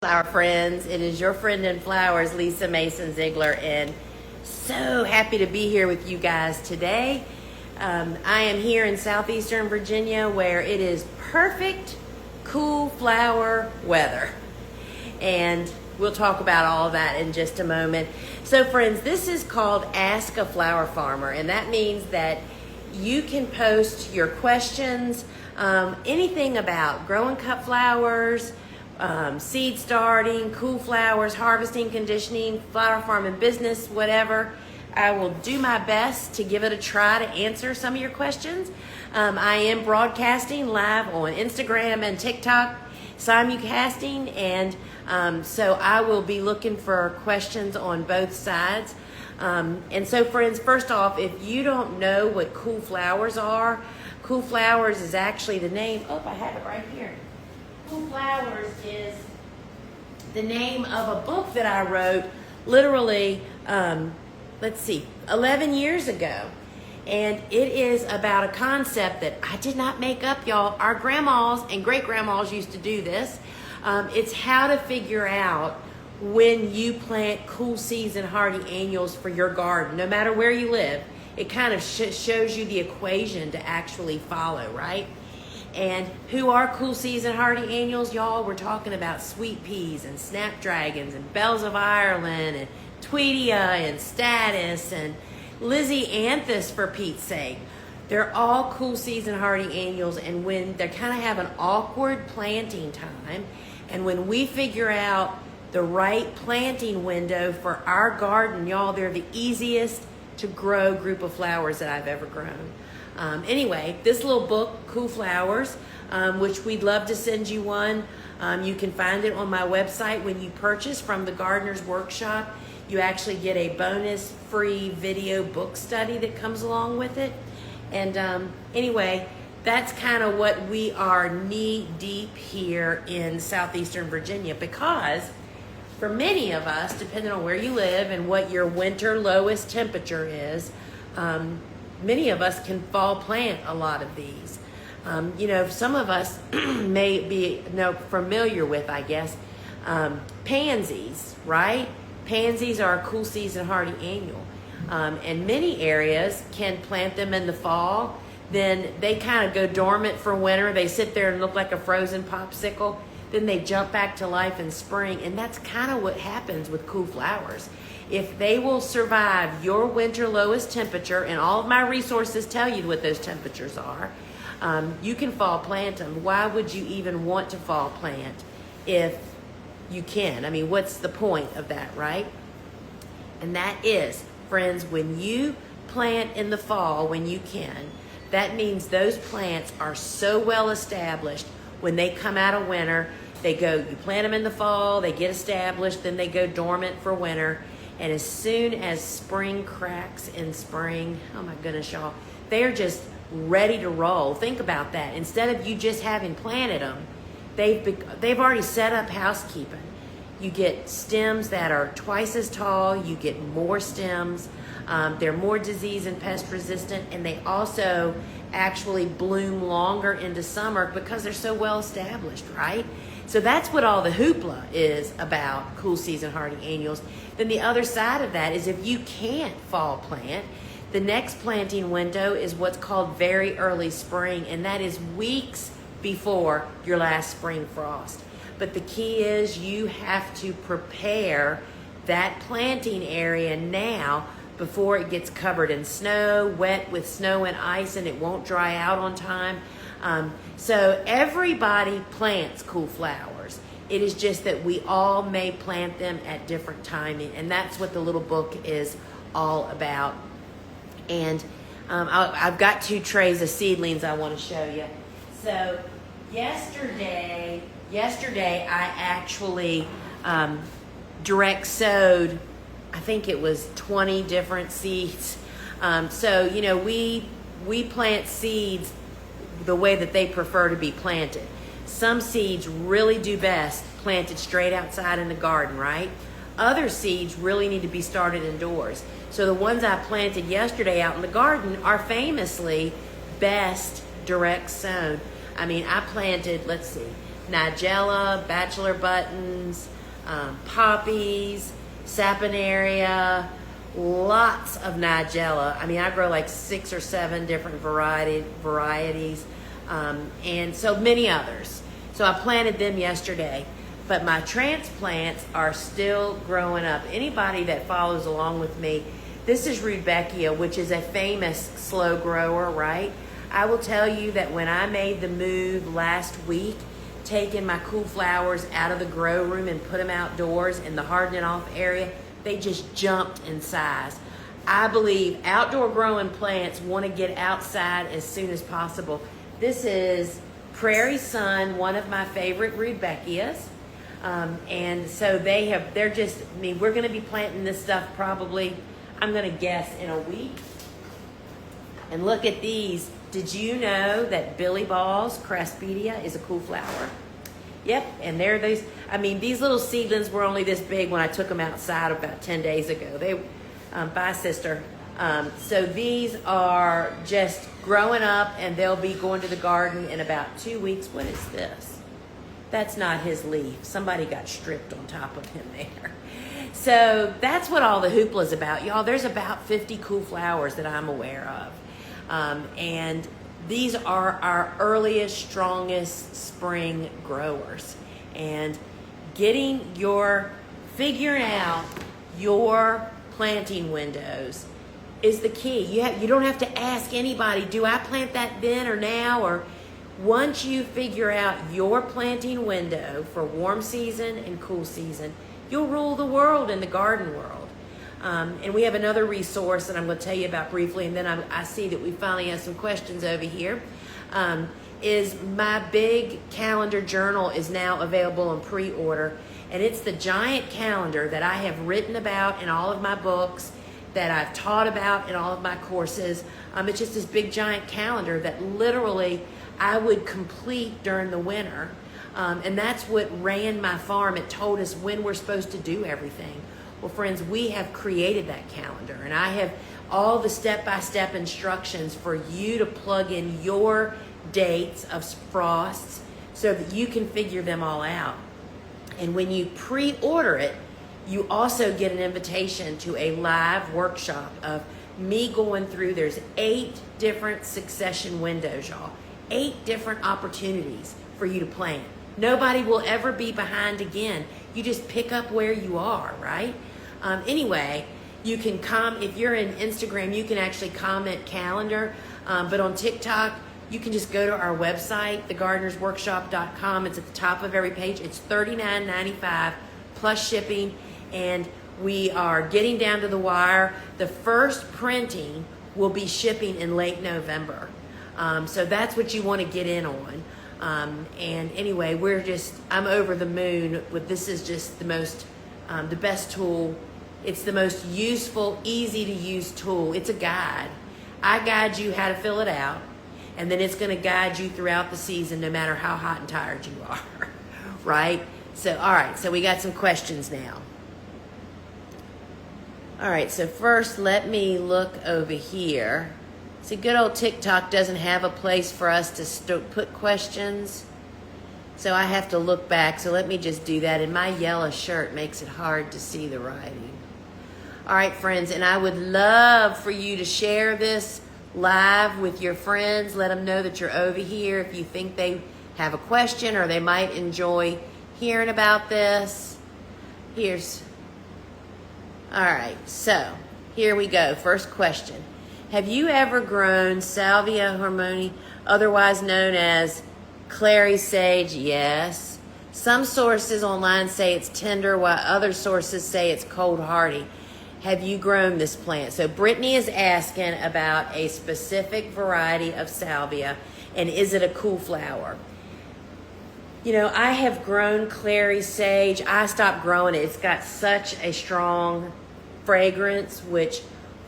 Flower friends, it is your friend in flowers, Lisa Mason Ziegler, and so happy to be here with you guys today. I am here in southeastern Virginia where it is perfect, cool flower weather, and we'll talk about all of that in just a moment. So friends, this is called Ask a Flower Farmer, and that means that you can post your questions, anything about growing cut flowers, seed starting, cool flowers, harvesting, conditioning, flower farming business, whatever. I will do my best to give it a try to answer some of your questions. I am broadcasting live on Instagram and TikTok, simulcasting, and so I will be looking for questions on both sides. And so friends, first off, if you don't know what cool flowers are, cool flowers is actually the name. Oh, I have it right here. Cool Flowers is the name of a book that I wrote literally, 11 years ago. And it is about a concept that I did not make up, y'all. Our grandmas and great-grandmas used to do this. It's how to figure out when you plant cool season hardy annuals for your garden, no matter where you live. It kind of shows you the equation to actually follow, right? And who are cool season hardy annuals, y'all? We're talking about sweet peas and snapdragons and bells of Ireland and Tweedia and Status and Lizzie Anthus, for Pete's sake. They're all cool season hardy annuals, and when they kind of have an awkward planting time, and when we figure out the right planting window for our garden, y'all, they're the easiest to grow group of flowers that I've ever grown. Anyway, this little book, Cool Flowers, which we'd love to send you one. You can find it on my website. When you purchase from the Gardener's Workshop, you actually get a bonus free video book study that comes along with it. And anyway, that's kind of what we are knee deep here in southeastern Virginia, because for many of us, depending on where you live and what your winter lowest temperature is, many of us can fall plant a lot of these. Some of us may be familiar with, I guess, pansies, right? Pansies are a cool season hardy annual. And many areas can plant them in the fall. Then they kind of go dormant for winter. They sit there and look like a frozen popsicle. Then they jump back to life in spring. And that's kind of what happens with cool flowers. If they will survive your winter lowest temperature, and all of my resources tell you what those temperatures are, you can fall plant them. Why would you even want to fall plant if you can? I mean, what's the point of that, right? And that is, friends, when you plant in the fall when you can, that means those plants are so well established when they come out of winter. You plant them in the fall, they get established, then they go dormant for winter. And as soon as spring cracks in spring, oh my goodness, y'all, they're just ready to roll. Think about that. Instead of you just having planted them, they've already set up housekeeping. You get stems that are twice as tall. You get more stems. They're more disease and pest resistant, and they also actually bloom longer into summer because they're so well established, right? So that's what all the hoopla is about cool season hardy annuals. Then the other side of that is, if you can't fall plant, the next planting window is what's called very early spring, and that is weeks before your last spring frost. But the key is you have to prepare that planting area now before it gets covered in snow, wet with snow and ice, and it won't dry out on time. So everybody plants cool flowers. It is just that we all may plant them at different timing, and that's what the little book is all about. And I've got 2 trays of seedlings I want to show you. So yesterday I actually direct sowed, I think it was 20 different seeds. So we plant seeds the way that they prefer to be planted. Some seeds really do best planted straight outside in the garden, right? Other seeds really need to be started indoors. So the ones I planted yesterday out in the garden are famously best direct sown. I mean, I planted, Nigella, bachelor buttons, poppies, saponaria, lots of Nigella. I mean, I grow like 6 or 7 different varieties, and so many others. So I planted them yesterday, but my transplants are still growing up. Anybody that follows along with me, this is Rudbeckia, which is a famous slow grower, right? I will tell you that when I made the move last week, taking my cool flowers out of the grow room and put them outdoors in the hardening off area, they just jumped in size. I believe outdoor growing plants want to get outside as soon as possible. This is Prairie Sun, one of my favorite Rudbeckias. And so they're just, I mean, we're going to be planting this stuff probably, I'm going to guess, in a week. And look at these. Did you know that Billy Balls Craspedia is a cool flower? Yep, and they're these, I mean, these little seedlings were only this big when I took them outside about 10 days ago. They, bye sister. So these are just growing up, and they'll be going to the garden in about 2 weeks. What is this? That's not his leaf. Somebody got stripped on top of him there. So that's what all the hoopla is about, y'all. There's about 50 cool flowers that I'm aware of. And these are our earliest, strongest spring growers. And figuring out your planting windows is the key. You don't have to ask anybody, do I plant that then or now? Or once you figure out your planting window for warm season and cool season, you'll rule the world in the garden world. And we have another resource that I'm going to tell you about briefly, and then I see that we finally have some questions over here. Is my big calendar journal is now available on pre-order, and it's the giant calendar that I have written about in all of my books, that I've taught about in all of my courses. It's just this big giant calendar that literally I would complete during the winter. And that's what ran my farm. It told us when we're supposed to do everything. Well, friends, we have created that calendar, and I have all the step-by-step instructions for you to plug in your dates of frosts so that you can figure them all out. And when you pre-order it, you also get an invitation to a live workshop of me going through, there's 8 different succession windows, y'all. 8 different opportunities for you to plant. Nobody will ever be behind again. You just pick up where you are, right? Anyway, you can if you're in Instagram, you can actually comment calendar. But on TikTok, you can just go to our website, thegardenersworkshop.com. It's at the top of every page. It's $39.95 plus shipping. And we are getting down to the wire. The first printing will be shipping in late November. So that's what you want to get in on. And anyway, I'm over the moon with this. Is just the best tool. It's the most useful, easy to use tool. It's a guide. I guide you how to fill it out, and then it's going to guide you throughout the season no matter how hot and tired you are, right? So, all right, so we got some questions now. All right, so first let me look over here. See, good old TikTok doesn't have a place for us to put questions, so I have to look back. So let me just do that. And my yellow shirt makes it hard to see the writing. All right, friends, and I would love for you to share this live with your friends. Let them know that you're over here if you think they have a question or they might enjoy hearing about this. All right, so here we go. First question. Have you ever grown Salvia harmony, otherwise known as clary sage? Yes. Some sources online say it's tender, while other sources say it's cold hardy. Have you grown this plant? So Brittany is asking about a specific variety of salvia, and is it a cool flower? You know, I have grown clary sage. I stopped growing it. It's got such a strong fragrance, which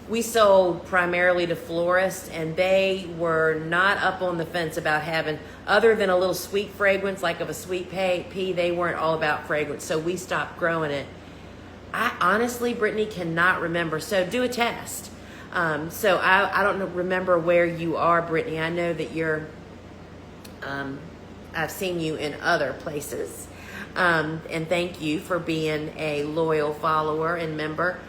we sold primarily to florists, and they were not up on the fence about having, other than a little sweet fragrance like of a sweet pea, they weren't all about fragrance, so we stopped growing it. I honestly, Brittany, cannot remember, so do a test. So I don't remember where you are, Brittany. I know that you're, I I've seen you in other places. And thank you for being a loyal follower and member.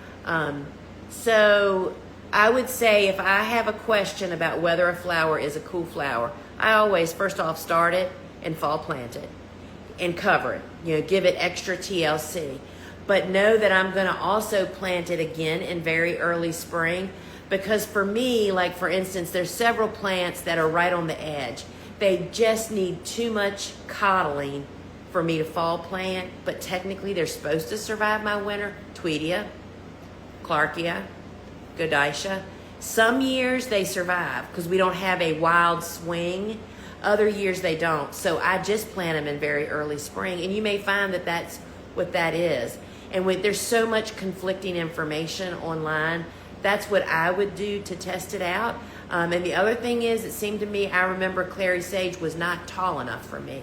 So I would say if I have a question about whether a flower is a cool flower, I always first off start it and fall plant it and cover it, give it extra TLC. But know that I'm going to also plant it again in very early spring, because for me, like for instance, there's several plants that are right on the edge. They just need too much coddling for me to fall plant, but technically they're supposed to survive my winter. Tweedia, Clarkia, Godicia. Some years they survive because we don't have a wild swing. Other years they don't. So I just plant them in very early spring, and you may find that that's what that is. And there's so much conflicting information online, that's what I would do to test it out. And the other thing is, it seemed to me, I remember clary sage was not tall enough for me.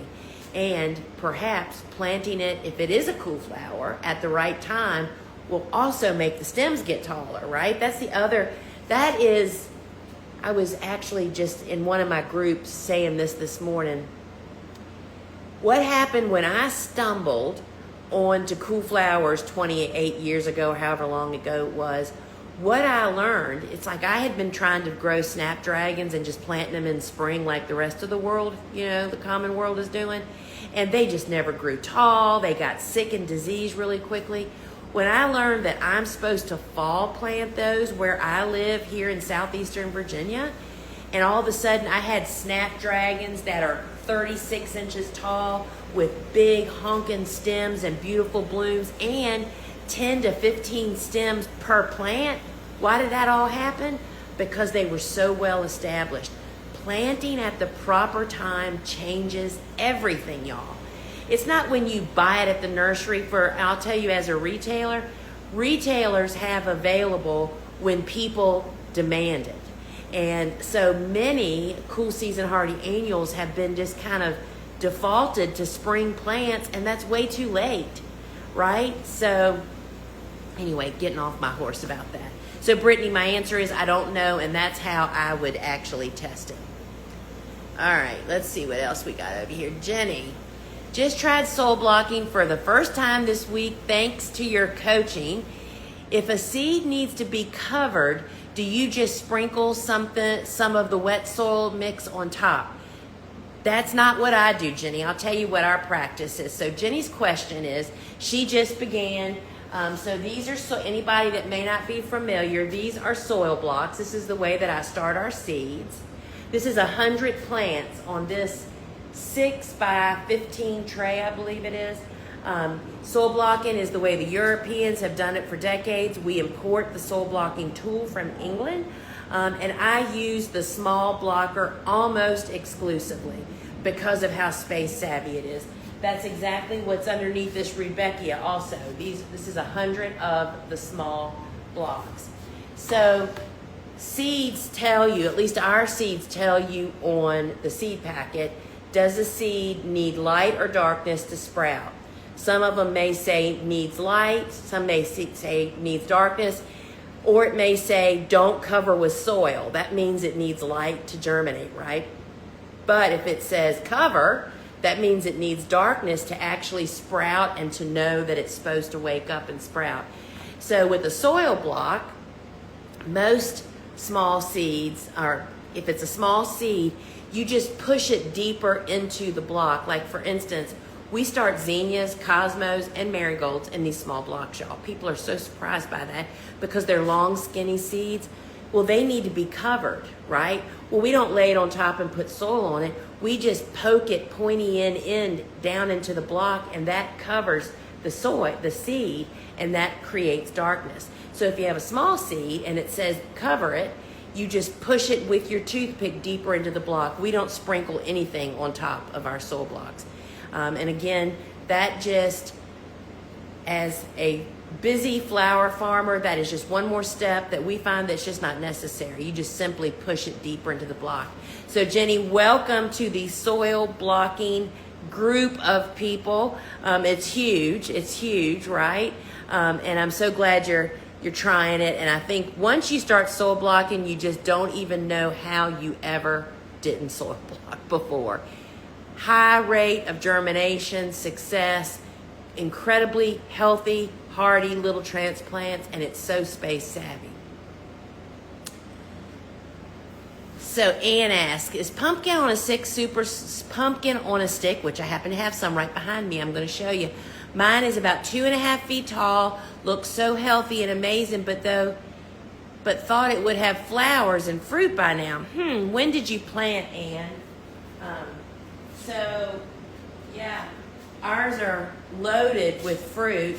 And perhaps planting it, if it is a cool flower, at the right time will also make the stems get taller, right? I was actually just in one of my groups saying this morning. What happened when I stumbled onto cool flowers 28 years ago, however long ago it was, what I learned, it's like I had been trying to grow snapdragons and just planting them in spring like the rest of the world, the common world is doing. And they just never grew tall. They got sick and diseased really quickly. When I learned that I'm supposed to fall plant those where I live here in southeastern Virginia, and all of a sudden I had snapdragons that are 36 inches tall with big honking stems and beautiful blooms and 10 to 15 stems per plant. Why did that all happen? Because they were so well established. Planting at the proper time changes everything, y'all. It's not when you buy it at the nursery I'll tell you, as a retailer, retailers have available when people demand it. And so many cool season hardy annuals have been just kind of defaulted to spring plants, and that's way too late, right? So anyway, getting off my horse about that. So Brittany, my answer is I don't know, and that's how I would actually test it. All right, let's see what else we got over here. Jenny, just tried soil blocking for the first time this week thanks to your coaching. If a seed needs to be covered, do you just sprinkle some of the wet soil mix on top? That's not what I do, Jenny. I'll tell you what our practice is. So Jenny's question is, she just began, so these are, anybody that may not be familiar, these are soil blocks. This is the way that I start our seeds. This is 100 plants on this 6 by 15 tray, I believe it is. Soil blocking is the way the Europeans have done it for decades. We import the soil blocking tool from England, and I use the small blocker almost exclusively because of how space savvy it is. That's exactly what's underneath this Rudbeckia also. This is 100 of the small blocks. So seeds tell you, at least our seeds tell you on the seed packet, does a seed need light or darkness to sprout? Some of them may say needs light, some may say needs darkness, or it may say don't cover with soil. That means it needs light to germinate, right? But if it says cover, that means it needs darkness to actually sprout and to know that it's supposed to wake up and sprout. So with a soil block, most small seeds are, if it's a small seed, you just push it deeper into the block. Like for instance, we start zinnias, cosmos, and marigolds in these small blocks, y'all. People are so surprised by that because they're long, skinny seeds. Well, they need to be covered, right? Well, we don't lay it on top and put soil on it. We just poke it pointy end down into the block, and that covers the seed, and that creates darkness. So if you have a small seed and it says cover it, you just push it with your toothpick deeper into the block. We don't sprinkle anything on top of our soil blocks. And again, that just, as a busy flower farmer, that is just one more step that we find that's just not necessary. You just simply push it deeper into the block. So Jenny, welcome to the soil blocking group of people. It's huge, right? And I'm so glad you're trying it. And I think once you start soil blocking, you just don't even know how you ever didn't soil block before. high rate of germination, success, incredibly healthy, hardy little transplants, and it's so space savvy. So Ann asks, is pumpkin on a stick pumpkin on a stick, which I happen to have some right behind me, I'm going to show you. Mine is about 2.5 feet tall, looks so healthy and amazing, but thought it would have flowers and fruit by now. When did you plant, Ann? So, yeah, ours are loaded with fruit.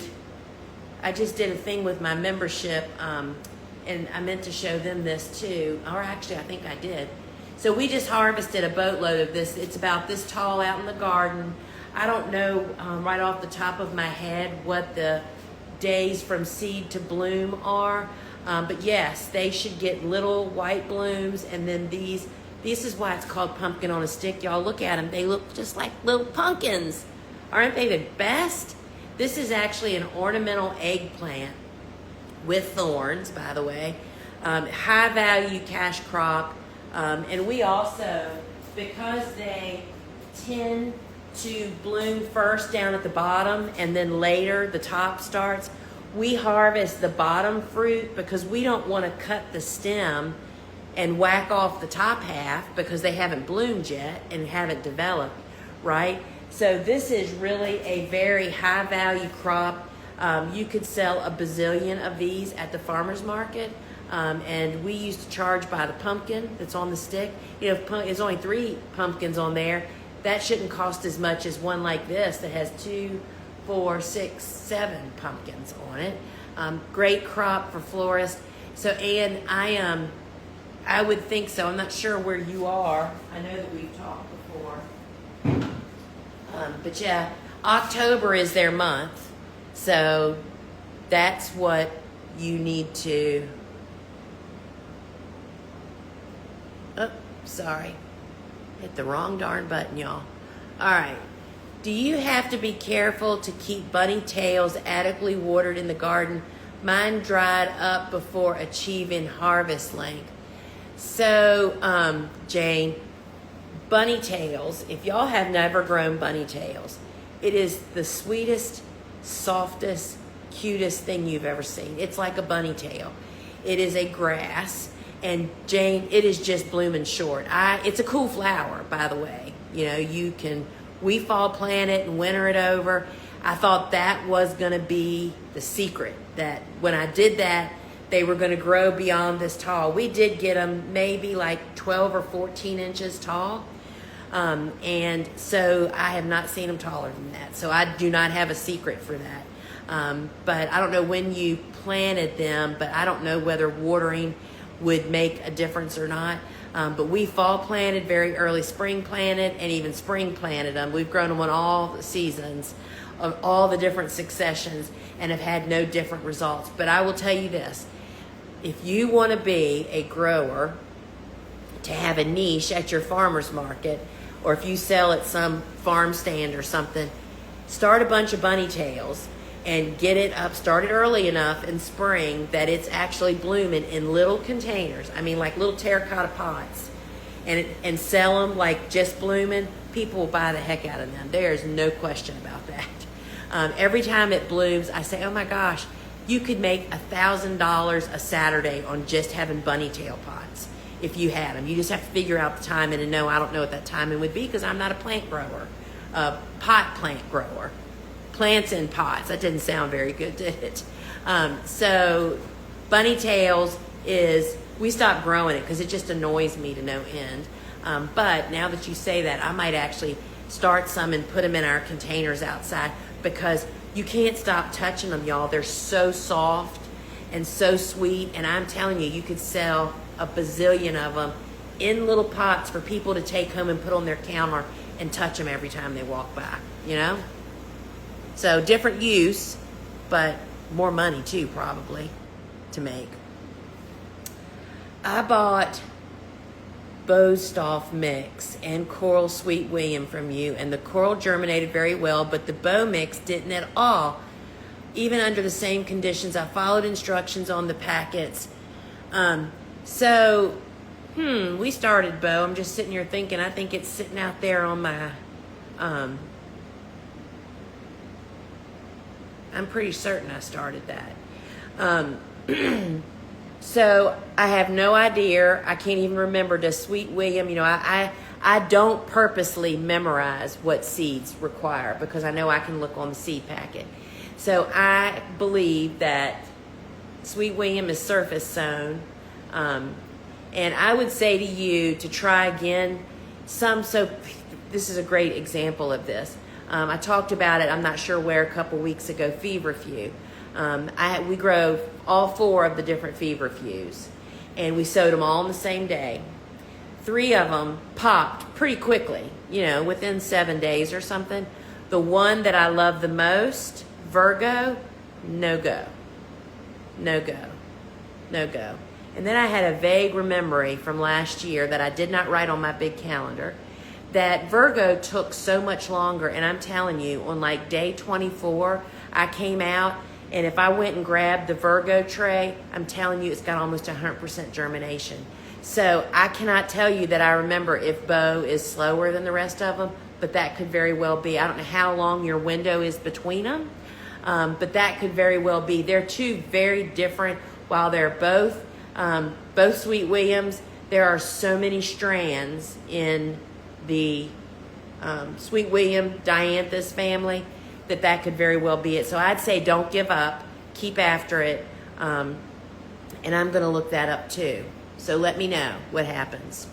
I just did a thing with my membership, and I meant to show them this too, or actually I think I did. So we just harvested a boatload of this. It's about this tall out in the garden. I don't know right off the top of my head what the days from seed to bloom are, but yes, they should get little white blooms, and then this is why it's called pumpkin on a stick. Y'all look at them, they look just like little pumpkins. Aren't they the best? This is actually an ornamental eggplant with thorns, by the way. High value cash crop. And we also, because they tend to bloom first down at the bottom and then later the top starts, we harvest the bottom fruit because we don't want to cut the stem and whack off the top half because they haven't bloomed yet and haven't developed, right? So this is really a very high value crop. You could sell a bazillion of these at the farmer's market. And we used to charge by the pumpkin that's on the stick. You know, if there's only 3 pumpkins on there, that shouldn't cost as much as one like this that has 2, 4, 6, 7 pumpkins on it. Great crop for florists. So, Ann, I would think so. I'm not sure where you are. I know that we've talked before. But yeah, October is their month. So that's what you need to... Oh, sorry. Hit the wrong darn button, y'all. All right. Do you have to be careful to keep bunny tails adequately watered in the garden? Mine dried up before achieving harvest length. So, Jane, bunny tails, if y'all have never grown bunny tails, it is the sweetest, softest, cutest thing you've ever seen. It's like a bunny tail. It is a grass. And Jane, it is just blooming short. It's a cool flower, by the way. You know, we fall plant it and winter it over. I thought that was going to be the secret, that when I did that, they were going to grow beyond this tall. We did get them maybe like 12 or 14 inches tall. And so I have not seen them taller than that. So I do not have a secret for that. But I don't know when you planted them, but I don't know whether watering would make a difference or not. But we fall planted, very early spring planted, and even spring planted them. We've grown them on all the seasons of all the different successions and have had no different results. But I will tell you this, if you want to be a grower, to have a niche at your farmer's market, or if you sell at some farm stand or something, start a bunch of bunny tails and get it up, start it early enough in spring that it's actually blooming in little containers. I mean, like little terracotta pots, and sell them like just blooming. People will buy the heck out of them. There's no question about that. Every time it blooms, I say, oh my gosh, you could make $1,000 a Saturday on just having bunny tail pots if you had them. You just have to figure out the timing, and no, I don't know what that timing would be because I'm not a plant grower, pot plant grower. Plants in pots. That didn't sound very good, did it? So bunny tails we stopped growing it because it just annoys me to no end. But now that you say that, I might actually start some and put them in our containers outside because you can't stop touching them, y'all. They're so soft and so sweet. And I'm telling you, you could sell a bazillion of them in little pots for people to take home and put on their counter and touch them every time they walk by, you know? So different use, but more money too, probably, to make. I bought Bostoff mix and Coral Sweet William from you, and the coral germinated very well, but the Bow mix didn't at all. Even under the same conditions, I followed instructions on the packets. We started Bow. I'm just sitting here thinking, I think it's sitting out there on my I'm pretty certain I started that. So I have no idea. I can't even remember. Does Sweet William, I don't purposely memorize what seeds require because I know I can look on the seed packet. So I believe that Sweet William is surface sown. And I would say to you to try again so this is a great example of this. I talked about it, I'm not sure where, a couple weeks ago, feverfew. We grow all 4 of the different feverfews, and we sowed them all on the same day. 3 of them popped pretty quickly, within 7 days or something. The one that I love the most, Virgo, no go. No go. No go. And then I had a vague memory from last year that I did not write on my big calendar that Virgo took so much longer. And I'm telling you, on like day 24, I came out, and if I went and grabbed the Virgo tray, I'm telling you, it's got almost 100% germination. So I cannot tell you that I remember if Bo is slower than the rest of them, but that could very well be. I don't know how long your window is between them, but that could very well be. They're 2 very different, while they're both Sweet Williams. There are so many strands in the Sweet William Dianthus family that could very well be it. So I'd say don't give up, keep after it, and I'm going to look that up too. So let me know what happens.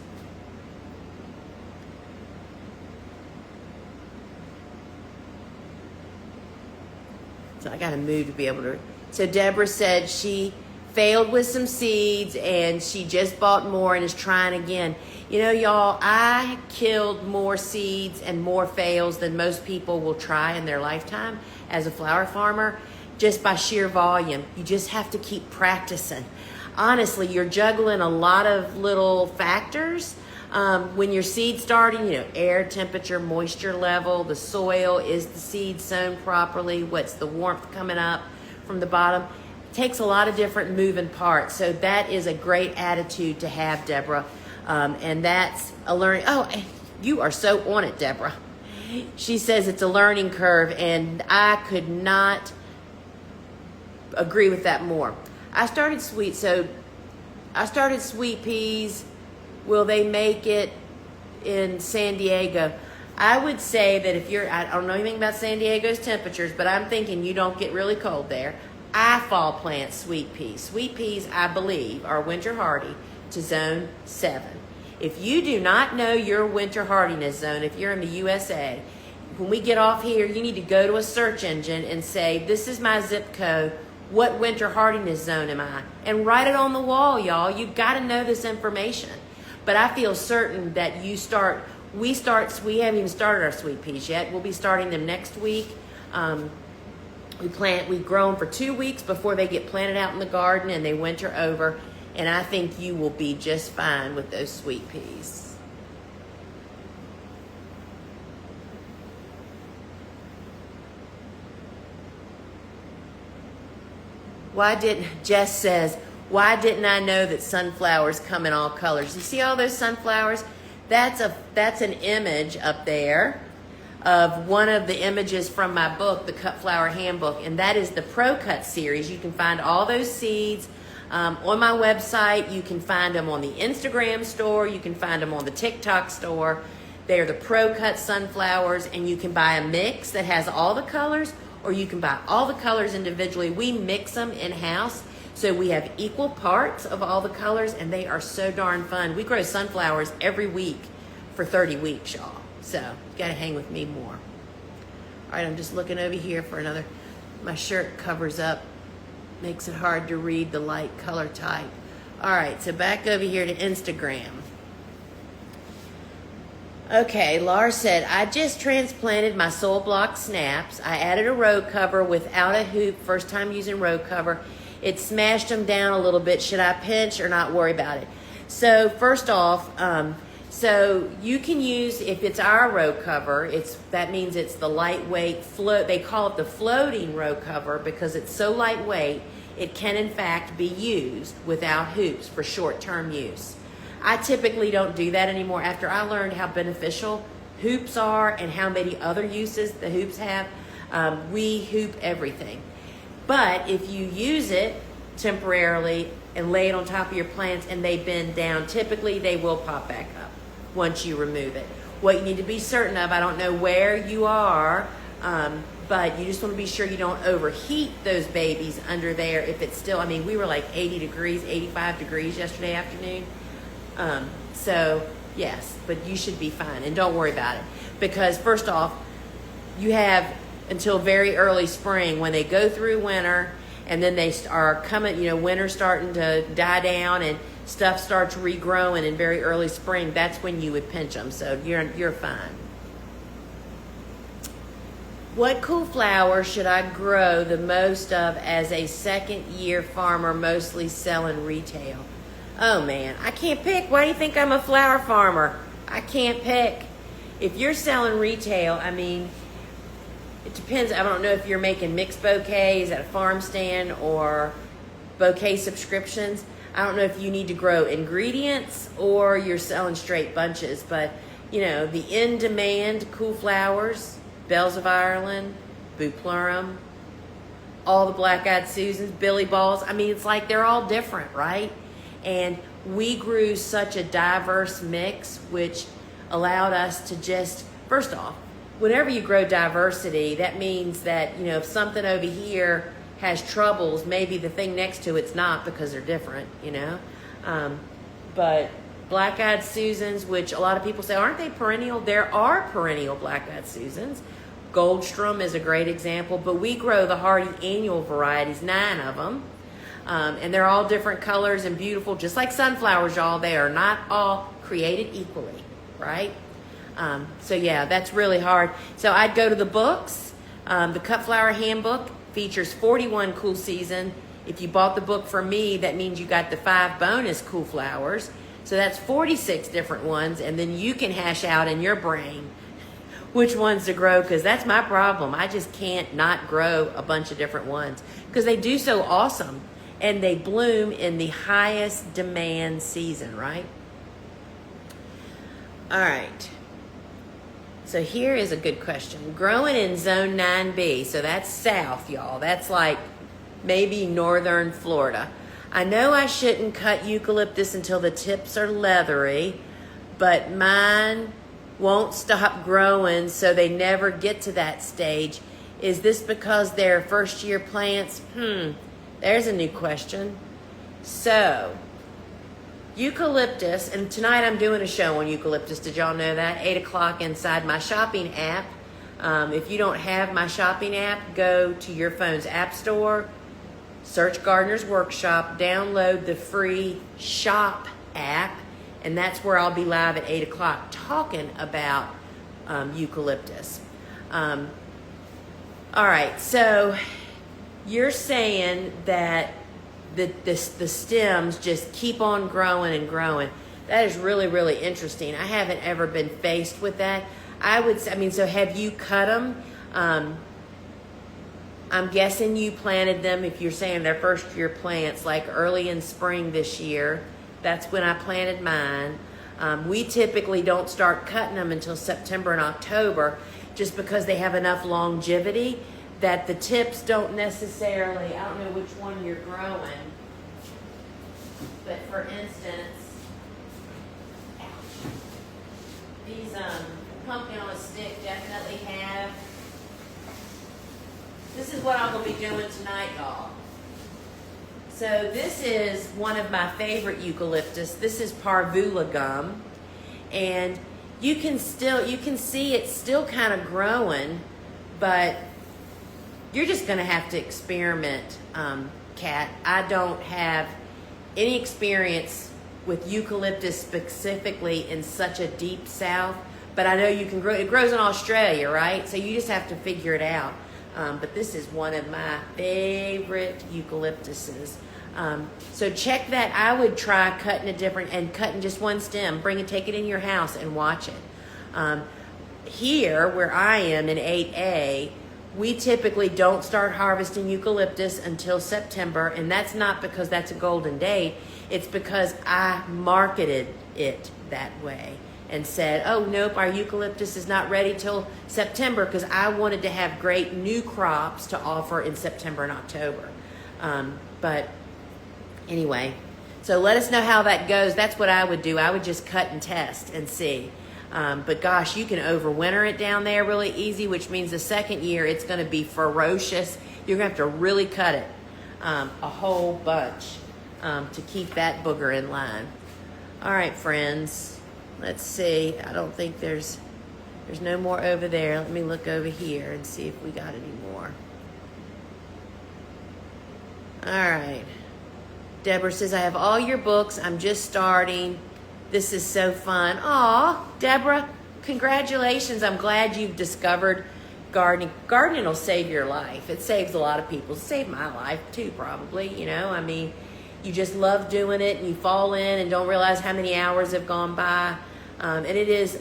So I got to move to be able to. So Deborah said she failed with some seeds and she just bought more and is trying again. Y'all, I killed more seeds and more fails than most people will try in their lifetime as a flower farmer, just by sheer volume. You just have to keep practicing. Honestly, you're juggling a lot of little factors. When your seed's starting, air temperature, moisture level, the soil, is the seed sown properly, what's the warmth coming up from the bottom. It takes a lot of different moving parts. So that is a great attitude to have, Deborah. And that's a learning. Oh, you are so on it, Deborah. She says it's a learning curve, and I could not agree with that more. I started sweet peas. Will they make it in San Diego? I would say that I don't know anything about San Diego's temperatures, but I'm thinking you don't get really cold there. I fall plant sweet peas. Sweet peas, I believe, are winter hardy to zone 7. If you do not know your winter hardiness zone, if you're in the USA, when we get off here, you need to go to a search engine and say, this is my zip code. What winter hardiness zone am I? And write it on the wall, y'all. You've got to know this information. But I feel certain that we haven't even started our sweet peas yet. We'll be starting them next week. We grow them for 2 weeks before they get planted out in the garden and they winter over. And I think you will be just fine with those sweet peas. Jess says, why didn't I know that sunflowers come in all colors? You see all those sunflowers? That's an image up there of one of the images from my book, the Cut Flower Handbook, and that is the Pro Cut series. You can find all those seeds on my website. You can find them on the Instagram store. You can find them on the TikTok store. They're the Pro Cut sunflowers, and you can buy a mix that has all the colors, or you can buy all the colors individually. We mix them in-house, so we have equal parts of all the colors, and they are so darn fun. We grow sunflowers every week for 30 weeks, y'all. So you got to hang with me more. All right, I'm just looking over here for another. My shirt covers up, makes it hard to read the light color type. All right, so back over here to Instagram. Okay, Lars said, I just transplanted my soil block snaps. I added a row cover without a hoop. First time using row cover. It smashed them down a little bit. Should I pinch or not worry about it? So first off, so you can use, if it's our row cover, that means it's the lightweight float. They call it the floating row cover because it's so lightweight. It can in fact be used without hoops for short-term use. I typically don't do that anymore. After I learned how beneficial hoops are and how many other uses the hoops have. We hoop everything. But if you use it temporarily and lay it on top of your plants and they bend down, typically they will pop back up once you remove it. What you need to be certain of, I don't know where you are, but you just want to be sure you don't overheat those babies under there if it's still, I mean, we were like 80 degrees, 85 degrees yesterday afternoon. So yes, but you should be fine and don't worry about it, because first off, you have until very early spring when they go through winter and then they are coming, winter's starting to die down and stuff starts regrowing in very early spring. That's when you would pinch them, so you're fine. What cool flower should I grow the most of as a second-year farmer, mostly selling retail? Oh man, I can't pick. Why do you think I'm a flower farmer? I can't pick. If you're selling retail, I mean, it depends. I don't know if you're making mixed bouquets at a farm stand or bouquet subscriptions. I don't know if you need to grow ingredients or you're selling straight bunches, but the in-demand cool flowers, Bells of Ireland, Bupleurum, all the Black-Eyed Susans, Billy Balls. I mean, it's like they're all different, right? And we grew such a diverse mix, which allowed us to just, first off, whenever you grow diversity, that means that, if something over here has troubles, maybe the thing next to it's not, because they're different, But Black-Eyed Susans, which a lot of people say, aren't they perennial? There are perennial Black-Eyed Susans. Goldstrom is a great example, but we grow the hardy annual varieties, 9 of them. And they're all different colors and beautiful, just like sunflowers, y'all. They are not all created equally, right? So yeah, that's really hard. So I'd go to the books. The Cut Flower Handbook features 41 cool season. If you bought the book from me, that means you got the 5 bonus cool flowers. So that's 46 different ones, and then you can hash out in your brain which ones to grow, because that's my problem. I just can't not grow a bunch of different ones because they do so awesome, and they bloom in the highest demand season, right? All right. So here is a good question. Growing in Zone 9B, so that's south, y'all. That's like maybe northern Florida. I know I shouldn't cut eucalyptus until the tips are leathery, but mine won't stop growing, so they never get to that stage. Is this because they're first-year plants? There's a new question. So, eucalyptus, and tonight I'm doing a show on eucalyptus. Did y'all know that? 8 o'clock inside my shopping app. If you don't have my shopping app, go to your phone's app store, search Gardener's Workshop, download the free shop app, and that's where I'll be live at 8 o'clock talking about eucalyptus. All right, so you're saying that the stems just keep on growing and growing. That is really, really interesting. I haven't ever been faced with that. So have you cut them? I'm guessing you planted them, if you're saying they're first year plants, like early in spring this year. That's when I planted mine. We typically don't start cutting them until September and October, just because they have enough longevity that the tips don't necessarily, I don't know which one you're growing, but for instance, these pumpkin on a stick definitely have, this is what I'm going to be doing tonight, y'all. So this is one of my favorite eucalyptus. This is Parvula gum, and you can see it's still kind of growing, but you're just going to have to experiment, Kat. I don't have any experience with eucalyptus specifically in such a deep south, but I know you can grow. It grows in Australia, right? So you just have to figure it out. But this is one of my favorite eucalyptuses. So check that. I would try cutting cutting just one stem. Take it in your house and watch it. Here, where I am in 8A, we typically don't start harvesting eucalyptus until September, and that's not because that's a golden date. It's because I marketed it that way. and said, oh, nope, our eucalyptus is not ready till September, because I wanted to have great new crops to offer in September and October. But anyway, so let us know how that goes. That's what I would do. I would just cut and test and see. But gosh, you can overwinter it down there really easy, which means the second year it's going to be ferocious. You're going to have to really cut it a whole bunch to keep that booger in line. All right, friends. Let's see. I don't think there's no more over there. Let me look over here and see if we got any more. All right. Deborah says, I have all your books. I'm just starting. This is so fun. Aw, Deborah, congratulations. I'm glad you've discovered gardening. Gardening will save your life. It saves a lot of people. It saved my life too, probably. You know, I mean, you just love doing it and you fall in and don't realize how many hours have gone by. And it is,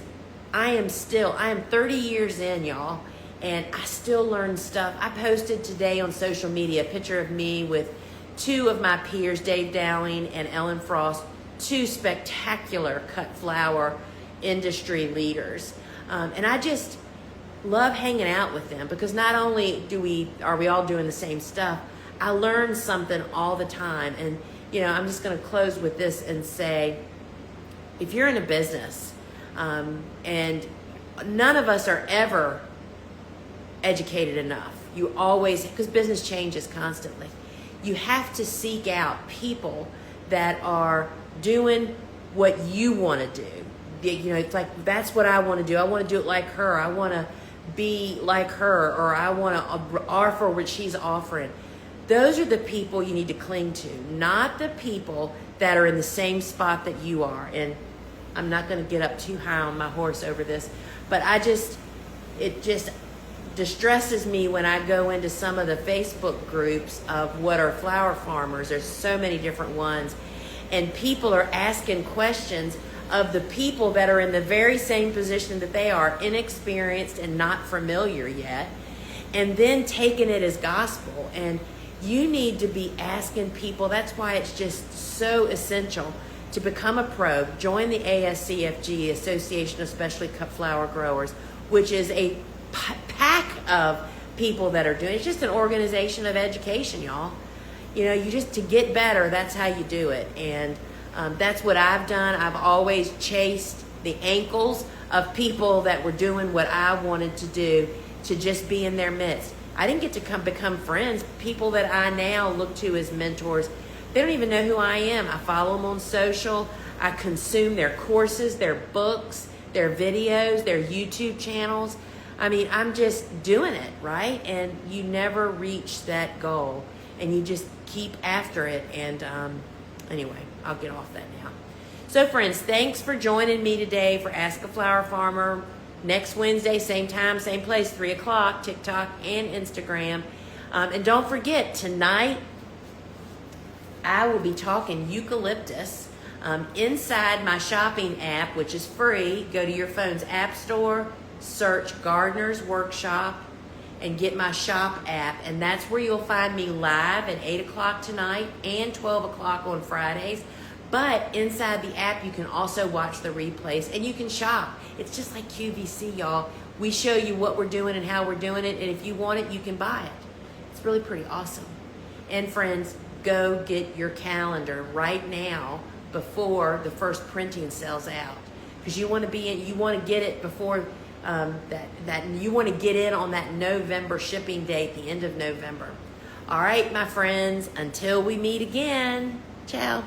I am 30 years in, y'all, and I still learn stuff. I posted today on social media a picture of me with two of my peers, Dave Dowling and Ellen Frost, two spectacular cut flower industry leaders. And I just love hanging out with them, because not only are we all doing the same stuff, I learn something all the time. And, you know, I'm just going to close with this and say, if you're in a business, and none of us are ever educated enough, you always, because business changes constantly, you have to seek out people that are doing what you want to do. You know, it's like, that's what I want to do. I want to do it like her. I want to be like her, or I want to offer what she's offering. Those are the people you need to cling to, not the people that are in the same spot that you are. And I'm not going to get up too high on my horse over this, but it just distresses me when I go into some of the Facebook groups of what are flower farmers. There's so many different ones, and people are asking questions of the people that are in the very same position that they are, inexperienced and not familiar yet, and then taking it as gospel. And you need to be asking people. That's why it's just so essential to become a pro. Join the ASCFG, Association of Specialty Cut Flower Growers, which is a pack of people that are doing it. It's just an organization of education, y'all. You know, you just, to get better, that's how you do it. And that's what I've done. I've always chased the ankles of people that were doing what I wanted to do, to just be in their midst. I didn't get to become friends. People that I now look to as mentors, they don't even know who I am. I follow them on social. I consume their courses, their books, their videos, their YouTube channels. I mean, I'm just doing it, right? And you never reach that goal, and you just keep after it. And anyway, I'll get off that now. So friends, thanks for joining me today for Ask a Flower Farmer. Next Wednesday, same time, same place, 3 o'clock, TikTok and Instagram. And don't forget, tonight, I will be talking eucalyptus inside my shopping app, which is free. Go to your phone's app store, search Gardener's Workshop, and get my shop app. And that's where you'll find me live at 8 o'clock tonight and 12 o'clock on Fridays. But inside the app, you can also watch the replays, and you can shop. It's just like QVC, y'all. We show you what we're doing and how we're doing it, and if you want it, you can buy it. It's really pretty awesome. And friends, go get your calendar right now before the first printing sells out, because you want to be in. You want to get it before you want to get in on that November shipping date, the end of November. All right, my friends. Until we meet again. Ciao.